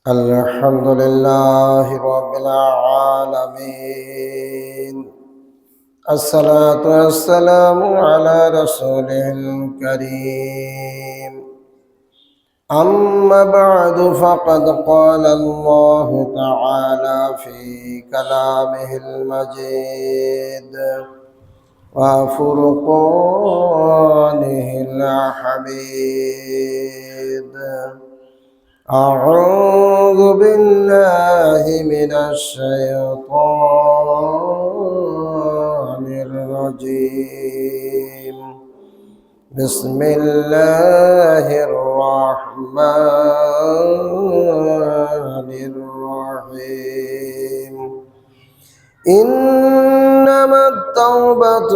الحمد لله رب العالمين. الصلاة والسلام على رسوله الكريم. أما بعد فقد قال الله تعالى في كلامه المجيد وفرقانه الحميد. أعوذ بالله من الشيطان الرجيم. بسم الله الرحمن الرحيم. إنما التوبة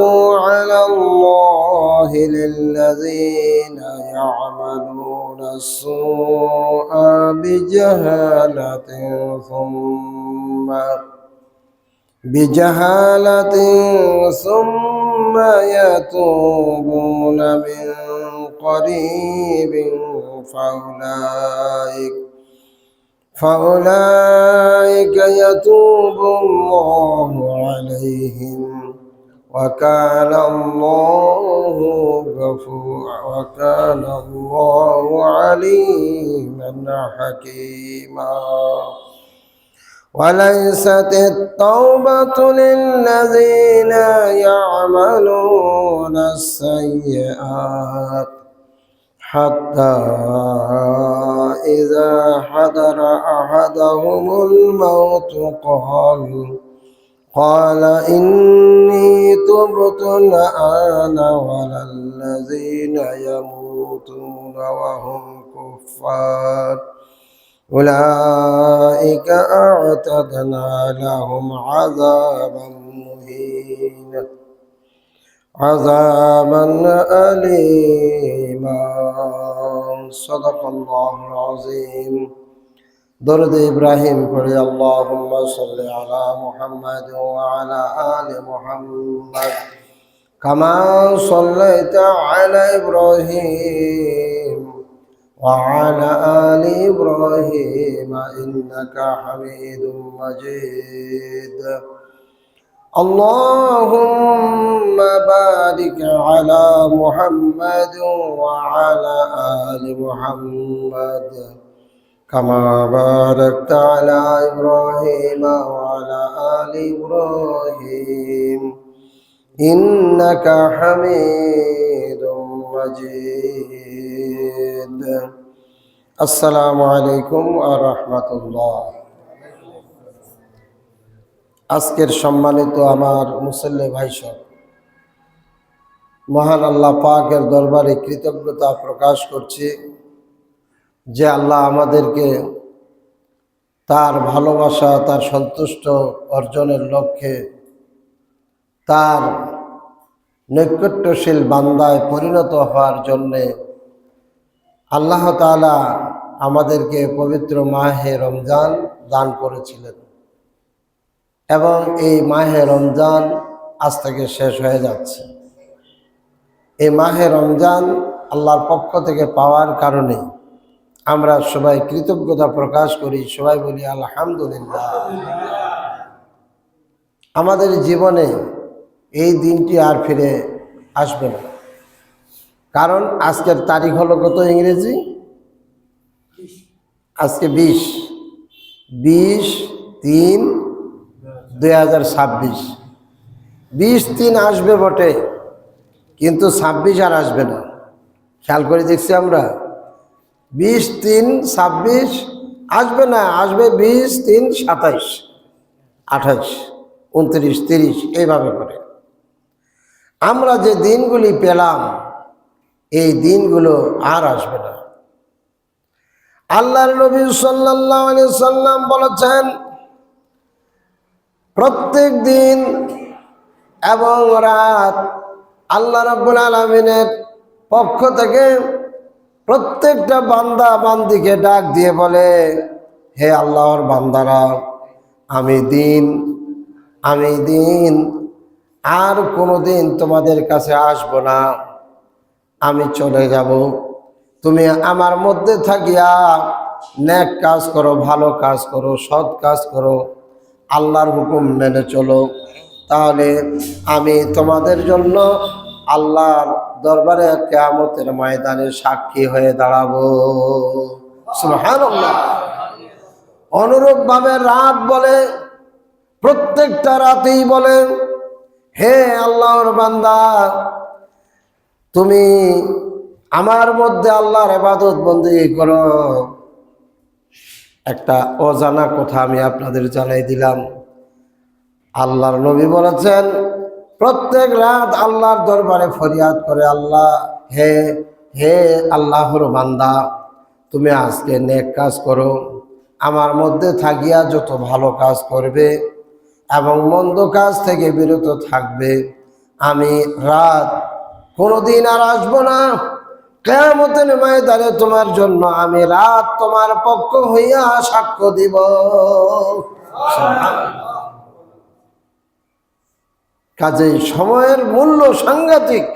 على الله للذين يعملون السوء بجهالة ثم يتوبون من قريب فأولئك يتوب الله عليهم وكان الله عليما حكيما. وليست التوبة للذين يعملون السيئات حتى إذا حضر أحدهم الموت قال إني تبت الآن ولا الذين يموتون وهم كفار أولئك أعتدنا لهم عذابا أليما. صدق الله العظيم. درود إبراهيم قل اللهم صل على محمد وعلى آل محمد كما صليت على إبراهيم وعلى آل إبراهيم إنك حميد مجيد. اللهم بارك على محمد وعلى آل محمد كما باركت على إبراهيم وعلى آل إبراهيم إنك حميد مجيد. السلام عليكم ورحمة الله. আজকের সম্মানিত আমার মুসল্লি ভাইসব, মহান আল্লাহ পাকের দরবারে কৃতজ্ঞতা প্রকাশ করছি যে আল্লাহ আমাদেরকে তার ভালোবাসা, তার সন্তুষ্ট অর্জনের লক্ষ্যে তার নৈকট্যশীল বান্দায় পরিণত হওয়ার জন্যে আল্লাহ তাআলা আমাদেরকে পবিত্র মাহে রমজান দান করেছিলেন এবং এই মাহে রমজান আজ থেকে শেষ হয়ে যাচ্ছে। এই মাহে রমজান আল্লাহর পক্ষ থেকে পাওয়ার কারণে আমরা সবাই কৃতজ্ঞতা প্রকাশ করি, সবাই বলি আলহামদুলিল্লাহ। আমাদের জীবনে এই দিনটি আর ফিরে আসবে না, কারণ আজকের তারিখ হলো কত ইংরেজি? আজকে 20/3/2026। 20/3 আসবে বটে, কিন্তু 26 আর আসবে না। খেয়াল করে দেখছি আমরা, 20/3/26 আসবে না, আসবে 20/3/27, 28, 29, 30 এইভাবে করে। আমরা যে দিনগুলি পেলাম এই দিনগুলো আর আসবে না। আল্লাহর নবী সাল্লাল্লাহু আলাইহি সাল্লাম বলেছেন, প্রত্যেক দিন এবং রাত আল্লাহ রাব্বুল আলামিনের পক্ষ থেকে প্রত্যেকটা বান্দা বান্দিকে ডাক দিয়ে বলে, হে আল্লাহর বান্দারা, আমি দিন আর কোনোদিন তোমাদের কাছে আসব না, আমি চলে যাব। তুমি আমার মধ্যে থাকিয়া নেক কাজ করো, ভালো কাজ করো, সৎ কাজ করো, আল্লাহর হুকুম মেনে চলো, তাহলে আমি তোমাদের জন্য আল্লাহর দরবারে কিয়ামতের ময়দানে সাক্ষী হয়ে দাঁড়াবো। সুবহানাল্লাহ। অনুরূপভাবে রাত বলে, প্রত্যেকটা রাতেই বলে, হে আল্লাহর বান্দা, তুমি আমার মধ্যে আল্লাহর ইবাদত বন্দেগী করো। একটা অজানা কথা আমি আপনাদের জানাই দিলাম। আল্লাহর নবী বলেছেন, প্রত্যেক রাত আল্লাহর দরবারে ফরিয়াদ করে, আল্লাহ, হে হে আল্লাহর বান্দা, তুমি আজকে নেক কাজ করো, আমার মধ্যে থাকিয়া যত ভালো কাজ করবে এবং মন্দ কাজ থেকে বিরত থাকবে, আমি রাত কোনোদিন আর আসবো না। কিয়ামতের ময়দানে তোমার জন্য আমি রাত তোমার পক্ষ হইয়া সাক্ষ্য দিব। কাজেই সময়ের মূল্য সাংঘাতিক।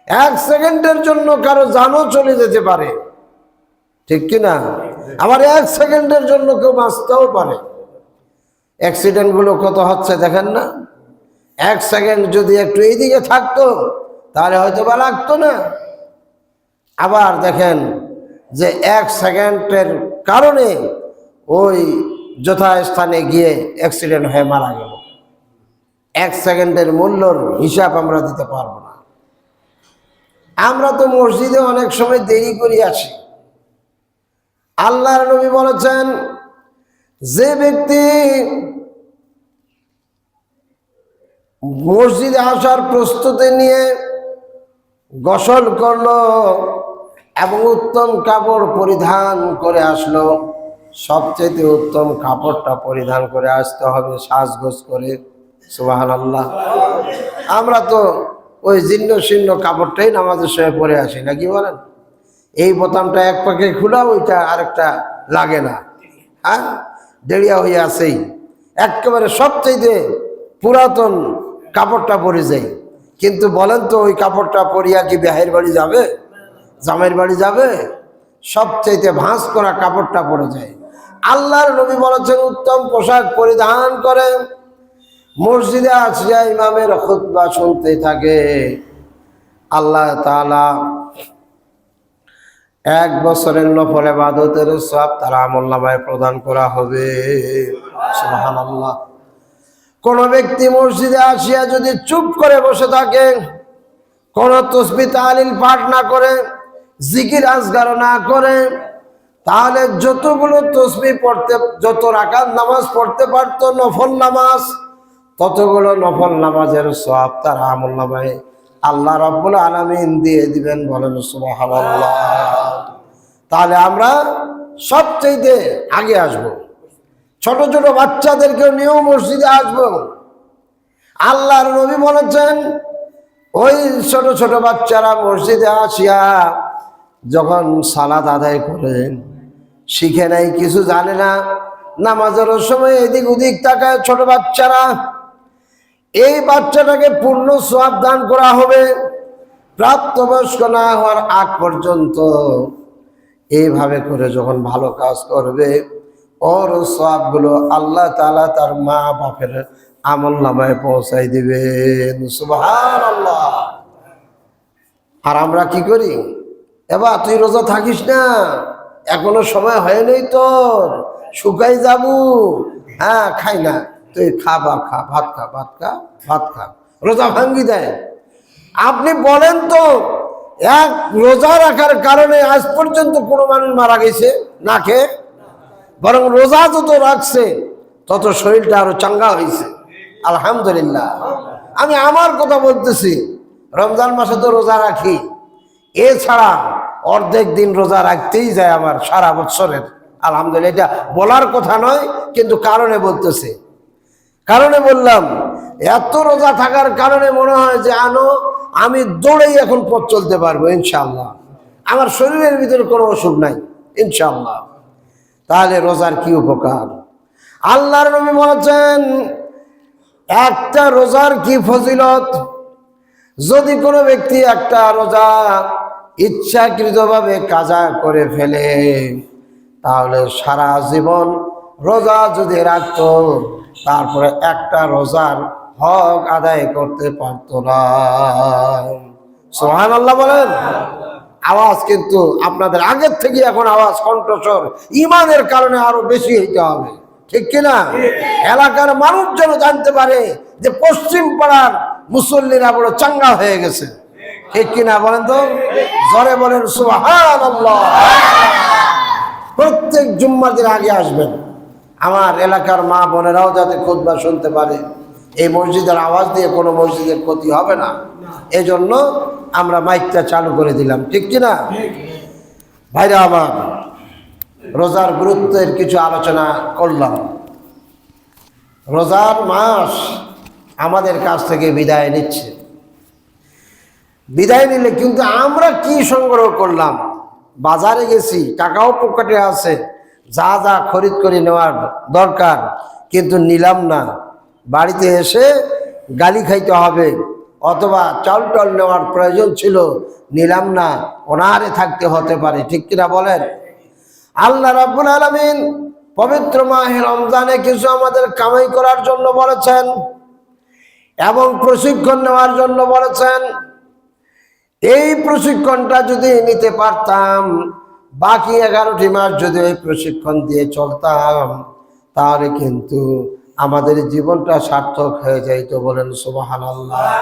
1 সেকেন্ডের জন্য কারো জানও চলে যেতে পারে, ঠিক কিনা? আবার 1 সেকেন্ডের জন্য কেউ বাঁচতেও পারে। অ্যাক্সিডেন্টগুলো কত হচ্ছে দেখেন না? 1 সেকেন্ড যদি একটু এইদিকে থাকতো তাহলে হয়তো বা লাগতো না। আবার দেখেন যে 1 সেকেন্ডের কারণে ওই যথাস্থানে গিয়ে অ্যাক্সিডেন্ট হয়ে মারা গেল। 1 সেকেন্ডের মূল্যর হিসাব আমরা দিতে পারবো না। আমরা তো মসজিদে অনেক সময় দেরি করে আসি। আল্লাহর নবী বলেছেন, যে ব্যক্তি মসজিদে আসার প্রস্তুতি নিয়ে গোসল করলো এবং উত্তম কাপড় পরিধান করে আসলো, সবচেয়ে উত্তম কাপড়টা পরিধান করে আসতে হবে, সাজগোজ করে। সুবহানাল্লাহ। আমরা তো ওই জীর্ণ শীর্ণ কাপড়টাই নামাজের সময় পরে আসি, নাকি বলেন? এই বোতামটা এক পাকে খোলা, ওইটা আরেকটা লাগে না, হ্যাঁ, দেরিয়া হয়ে আসেই। একেবারে সবচেয়ে পুরাতন কাপড়টা পরে যাই। কিন্তু বলেন তো, ওই কাপড়টা পরিয়া কি বিয়ের বাড়ি যাবে, জামাইয়ের বাড়ি যাবে? সবচেয়ে ভাঁজ করা কাপড়টা পরে যায়। আল্লাহর নবী বলেছেন, উত্তম পোশাক পরিধান করে মসজিদে আসিয়া ইমামের খুতবা শুনতে থাকে। আল্লাহ তাআলা 1 বছরের নফল ইবাদতের সওয়াব তার আমলনামায় প্রদান করা হবে। সুবহানাল্লাহ। কোন ব্যক্তি মসজিদে আসিয়া যদি চুপ করে বসে থাকে, কোন তাসবিহ তাহলিল পাঠ না করে, জিকির আজকার না করে, তাহলে যতগুলো তাসবিহ পড়তে, যত রাকাত নামাজ পড়তে পারতো নফল নামাজ, ততগুলো নফল নামাজের সওয়াব তার আমলনামায় আল্লাহ রাব্বুল আলামিন দিয়ে দিবেন। বলেন সুবহানাল্লাহ। তাহলে আমরা সবচেয়ে আগে আসব। ছোট ছোট বাচ্চাদেরকে নিয়েও মসজিদে আসব। আল্লাহর নবী বলেছেন, ওই ছোট ছোট বাচ্চারা মসজিদে আসিয়া যখন সালাত আদায় করেন, শিখে নাই, কিছু জানে না, নামাজের সময় এদিক ওদিক তাকায় ছোট বাচ্চারা, এই বাচ্চাটাকে পূর্ণ সওয়াব দান করা হবে প্রাপ্তবয়স্ক না হওয়ার আগ পর্যন্ত। এইভাবে করে যখন ভালো কাজ করবে, ওর সওয়াবগুলো আল্লাহ তাআলা তার মা বাপের আমলনামায় পৌঁছাই দিবেন। সুবহানাল্লাহ। আর আমরা কি করি? এবার তুই রোজা থাকিস না, এখনো সময় হয় নাই তোর, শুকাই যাবো, হ্যাঁ খাই না, তুই খা বা খা, ভাত খা, ভাত খা, ভাত খা, রোজা ভাঙ্গি দেয়। আপনি বলেন তো, এক রোজা রাখার কারণে আজ পর্যন্ত কোনো মানুষ মারা গেছে না খেয়ে? বরং রোজা যত রাখছে তত শরীরটা আরো চাঙ্গা হয়েছে, আলহামদুলিল্লাহ। আমি আমার কথা বলতেছি, রমজান মাসে তো রোজা রাখি, এছাড়া অর্ধেক দিন রোজা রাখতেই যায় আমার সারা বছরের, আলহামদুলিল্লাহ। এটা বলার কথা নয়, কিন্তু কারণে বলতেছে। কারণে বললাম, এত রোজা থাকার কারণে মনে হয় যে আমি দৌড়েই এখন পথ চলতে পারবো ইনশাআল্লাহ, আমার শরীরের ভিতরে কোনো অসুখ নাই ইনশাআল্লাহ। তাহলে রোজার কি উপকার! আল্লাহর নবী বলেছেন, একটা রোজার কি ফজিলত। যদি কোনো ব্যক্তি একটা রোজা ইচ্ছাকৃতভাবে কাজা করে ফেলে, তাহলে সারা জীবন রোজা যদি রাখত, তারপরে একটা রোজার হক আদায় করতে পারত না। সুবহানাল্লাহ বলেন। আওয়াজ কিন্তু আপনাদের আগের থেকে এখন আওয়াজ কণ্ঠস্বর ইমানের কারণে আরো বেশি হইতে হবে, ঠিক কিনা? এলাকার মানুষ যেন জানতে পারে যে পশ্চিম পাড়ার মুসল্লিরা বড় চাঙ্গা হয়ে গেছে, ঠিক কিনা বলেন তো? জোরে বলেন সুবহানাল্লাহ। প্রত্যেক জুম্মার দিন আগে আসবেন, আমার এলাকার মা বোনেরাও যাতে খুতবা শুনতে পারে। এই মসজিদের আওয়াজ দিয়ে কোনো মসজিদের ক্ষতি হবে না, এজন্য আমরা মাইকটা চালু করে দিলাম, ঠিক কিনা? ভাইরা আমার, রোজার গুরুত্বের কিছু আলোচনা করলাম। রোজার মাস আমাদের কাছ থেকে বিদায় নিচ্ছে। বিদায় নিলে কিন্তু আমরা কি সংগ্রহ করলাম? বাজারে গেছি, টাকাও পকেটে আছে, যা যা খরিদ করে নেওয়ার দরকার, কিন্তু নিলাম না। বাড়িতে এসে গালি খাইতে হবে, অথবা চাল টাল নেওয়ার প্রয়োজন ছিল, নিলাম না, অনাহারে থাকতে হতে পারে, ঠিক কিনা বলেন? আল্লাহ রাব্বুল আলামিন পবিত্র মাহে রমজানে কিছু আমাদের কামাই করার জন্য বলেছেন এবং প্রশিক্ষণ নেওয়ার জন্য বলেছেন। এই প্রশিক্ষণটা যদি নিতে পারতাম, বাকি 11টি মাস যদি এই প্রশিক্ষণ দিয়ে চলতাম, তাহলে কিন্তু আমাদের জীবনটা সার্থক হয়ে যাইতো। বলেন সুবহানাল্লাহ।